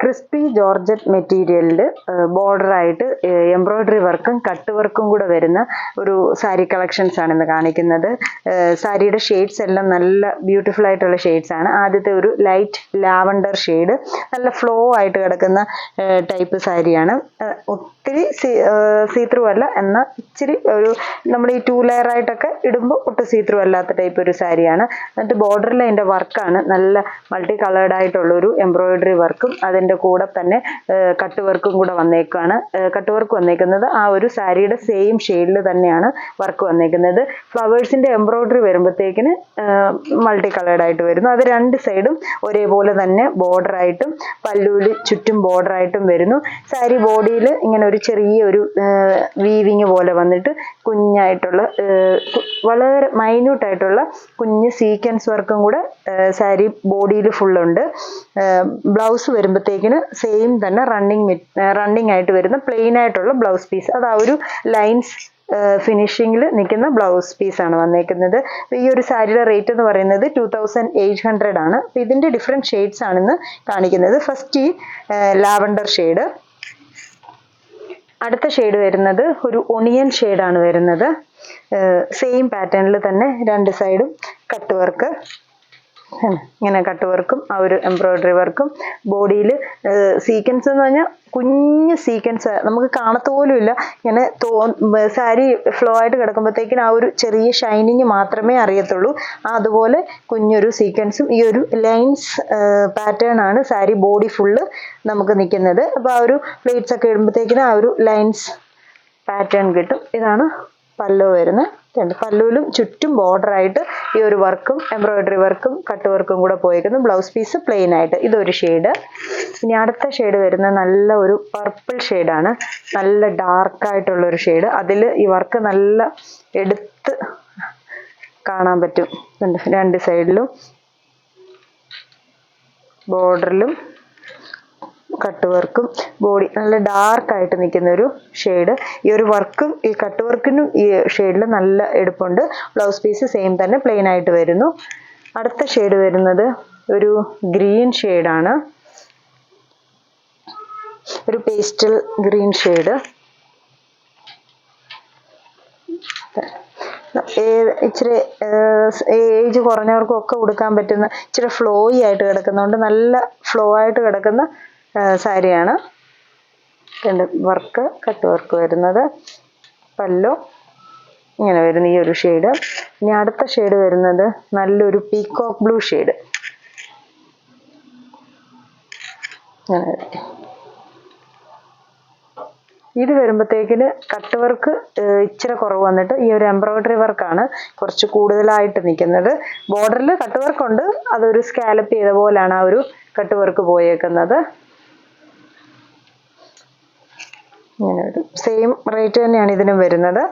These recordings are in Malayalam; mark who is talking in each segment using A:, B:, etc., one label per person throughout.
A: ക്രിസ്പി ജോർജറ്റ് മെറ്റീരിയലിൽ ബോർഡറായിട്ട് എംബ്രോയ്ഡറി വർക്കും കട്ട് വർക്കും കൂടെ വരുന്ന ഒരു സാരി കളക്ഷൻസ് ആണ് ഇന്ന് കാണിക്കുന്നത്. സാരിയുടെ ഷെയ്ഡ്സ് എല്ലാം നല്ല ബ്യൂട്ടിഫുൾ ആയിട്ടുള്ള ഷെയ്ഡ്സ് ആണ്. ആദ്യത്തെ ഒരു ലൈറ്റ് ലാവണ്ടർ ഷെയ്ഡ്, നല്ല ഫ്ലോ ആയിട്ട് കിടക്കുന്ന ടൈപ്പ് സാരിയാണ്. ഒത്തിരി സീത്രൂ അല്ല, എന്നാൽ ഇച്ചിരി ഒരു നമ്മൾ ഈ 2 ലെയർ ആയിട്ടൊക്കെ ഇടുമ്പോൾ ഒട്ടും സീത്രൂ അല്ലാത്ത ടൈപ്പ് ഒരു സാരിയാണ്. എന്നിട്ട് ബോർഡറിൽ അതിൻ്റെ വർക്കാണ് നല്ല മൾട്ടി കളേർഡ് ആയിട്ടുള്ളൊരു എംബ്രോയ്ഡറി വർക്കും അതിൻ്റെ കൂടെ തന്നെ കട്ട് വർക്കും കൂടെ വന്നേക്കാണ്. കട്ട് വർക്ക് വന്നേക്കുന്നത് ആ ഒരു സാരിയുടെ സെയിം ഷെയ്ഡിൽ തന്നെയാണ് വർക്ക് വന്നേക്കുന്നത്. ഫ്ലവേഴ്സിൻ്റെ എംബ്രോയ്ഡറി വരുമ്പോഴത്തേക്കിന് മൾട്ടി കളേർഡ് ആയിട്ട് വരുന്നു. അത് രണ്ട് സൈഡും ഒരേപോലെ തന്നെ ബോർഡറായിട്ടും പല്ലുവിൽ ചുറ്റും ബോർഡറായിട്ടും വരുന്നു. സാരി ബോഡിയിൽ ഇങ്ങനെ ഒരു ചെറിയൊരു വീവിങ് പോലെ വന്നിട്ട് കുഞ്ഞായിട്ടുള്ള വളരെ മൈന്യൂട്ടായിട്ടുള്ള കുഞ്ഞ് സീക്വൻസ് വർക്കും കൂടെ സാരി ബോഡിയിൽ ഫുള്ളുണ്ട്. ബ്ലൗസ് വരുമ്പോഴത്തേക്കിന് സെയിം തന്നെ റണ്ണിങ് ആയിട്ട് വരുന്ന പ്ലെയിൻ ആയിട്ടുള്ള ബ്ലൗസ് പീസ്, അത് ആ ഒരു ലൈൻസ് ഫിനിഷിങ്ങിൽ നിൽക്കുന്ന ബ്ലൗസ് പീസാണ് വന്നേക്കുന്നത്. ഈ ഒരു സാരിയുടെ റേറ്റ് എന്ന് പറയുന്നത് 2800 ആണ്. അപ്പോൾ ഇതിൻ്റെ ഡിഫറെൻറ്റ് ഷെയ്ഡ്സ് ആണെന്ന് കാണിക്കുന്നത്. ഫസ്റ്റ് ഈ ലാവണ്ടർ ഷെയ്ഡ്, അടുത്ത ഷെയ്ഡ് വരുന്നത് ഒരു ഒണിയൻ ഷെയ്ഡാണ് വരുന്നത്. സെയിം പാറ്റേണിൽ തന്നെ രണ്ട് സൈഡും കട്ട് വർക്ക്, ഇങ്ങനെ കട്ട് വർക്കും ആ ഒരു എംബ്രോയ്ഡറി വർക്കും ബോഡിയിൽ സീക്വൻസ് എന്ന് പറഞ്ഞാൽ കുഞ്ഞ് സീക്വൻസ് നമുക്ക് കാണത്ത പോലും ഇല്ല. ഇങ്ങനെ സാരി ഫ്ലോ ആയിട്ട് കിടക്കുമ്പോഴത്തേക്കിന് ആ ഒരു ചെറിയ ഷൈനിങ് മാത്രമേ അറിയത്തുള്ളൂ. അതുപോലെ കുഞ്ഞൊരു സീക്വൻസും ഈ ഒരു ലൈൻസ് പാറ്റേൺ ആണ് സാരി ബോഡി ഫുള്ള് നമുക്ക് നിൽക്കുന്നത്. അപ്പോൾ ആ ഒരു പ്ലേറ്റ്സ് ഒക്കെ ഇടുമ്പോഴത്തേക്കിന് ആ ഒരു ലൈൻസ് പാറ്റേൺ കിട്ടും. ഇതാണ് പല്ലു വരുന്നത്. പല്ലുവിലും ചുറ്റും ബോർഡറായിട്ട് ഈ ഒരു വർക്കും എംബ്രോയ്ഡറി വർക്കും കട്ട് വർക്കും കൂടെ പോയിരിക്കുന്നു. ബ്ലൗസ് പീസ് പ്ലെയിൻ ആയിട്ട്. ഇതൊരു ഷെയ്ഡ്. ഇനി അടുത്ത ഷെയ്ഡ് വരുന്നത് നല്ല ഒരു പർപ്പിൾ ഷെയ്ഡാണ്, നല്ല ഡാർക്കായിട്ടുള്ളൊരു ഷെയ്ഡ്. അതിൽ ഈ വർക്ക് നല്ല എടുത്ത് കാണാൻ പറ്റും. രണ്ട് സൈഡിലും ബോർഡറിലും കട്ട് വർക്കും ബോഡി നല്ല ഡാർക്കായിട്ട് നിൽക്കുന്ന ഒരു ഷെയ്ഡ്. ഈ ഒരു വർക്കും ഈ കട്ട് വർക്കിനും ഈ ഷെയ്ഡിൽ നല്ല എടുപ്പുണ്ട്. ബ്ലൗസ് പീസ് സെയിം തന്നെ പ്ലെയിൻ ആയിട്ട് വരുന്നു. അടുത്ത ഷെയ്ഡ് വരുന്നത് ഒരു ഗ്രീൻ ഷെയ്ഡാണ്, ഒരു പേസ്റ്റൽ ഗ്രീൻ ഷെയ്ഡ്. ഇച്ചിരി ഏജ് കുറഞ്ഞവർക്കും ഒക്കെ ഉടുക്കാൻ പറ്റുന്ന ഇച്ചിരി ഫ്ലോയി ആയിട്ട് കിടക്കുന്നതുകൊണ്ട് നല്ല ഫ്ലോ ആയിട്ട് കിടക്കുന്ന സാരിയാണ്. വർക്ക് കട്ട് വർക്ക് വരുന്നത്. പല്ലു ഇങ്ങനെ വരുന്ന ഈ ഒരു ഷെയ്ഡ്. ഇനി അടുത്ത ഷെയ്ഡ് വരുന്നത് നല്ലൊരു പീകോക്ക് ബ്ലൂ ഷെയ്ഡ്. ഇങ്ങനെ ഇത് വരുമ്പോഴത്തേക്കിന് കട്ട് വർക്ക് ഇച്ചിരി കുറവ് വന്നിട്ട് ഈ ഒരു എംബ്രോയ്ഡറി വർക്കാണ് കുറച്ച് കൂടുതലായിട്ട് നിൽക്കുന്നത്. ബോർഡറിൽ കട്ട് വർക്ക് ഉണ്ട്, അതൊരു സ്കാലപ്പ് ചെയ്ത പോലാണ് ആ ഒരു കട്ട് വർക്ക് പോയേക്കുന്നത്. ഇങ്ങനെ ഒരു സെയിം റേറ്റ് തന്നെയാണ് ഇതിനും വരുന്നത്.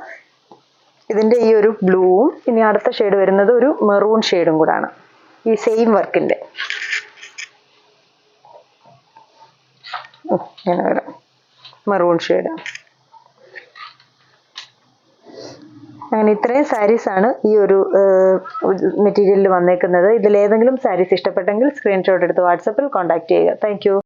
A: ഇതിൻ്റെ ഈ ഒരു ബ്ലൂവും ഇനി അടുത്ത ഷെയ്ഡ് വരുന്നത് ഒരു മെറൂൺ ഷെയ്ഡും കൂടാണ് ഈ സെയിം വർക്കിൻ്റെ. ഇങ്ങനെ വരും മെറൂൺ ഷെയ്ഡ്. അങ്ങനെ ഇത്രയും സാരീസാണ് ഈ ഒരു മെറ്റീരിയലിൽ വന്നേക്കുന്നത്. ഇതിലേതെങ്കിലും സാരീസ് ഇഷ്ടപ്പെട്ടെങ്കിൽ സ്ക്രീൻഷോട്ട് എടുത്ത് വാട്സപ്പിൽ കോൺടാക്ട് ചെയ്യുക. Thank you.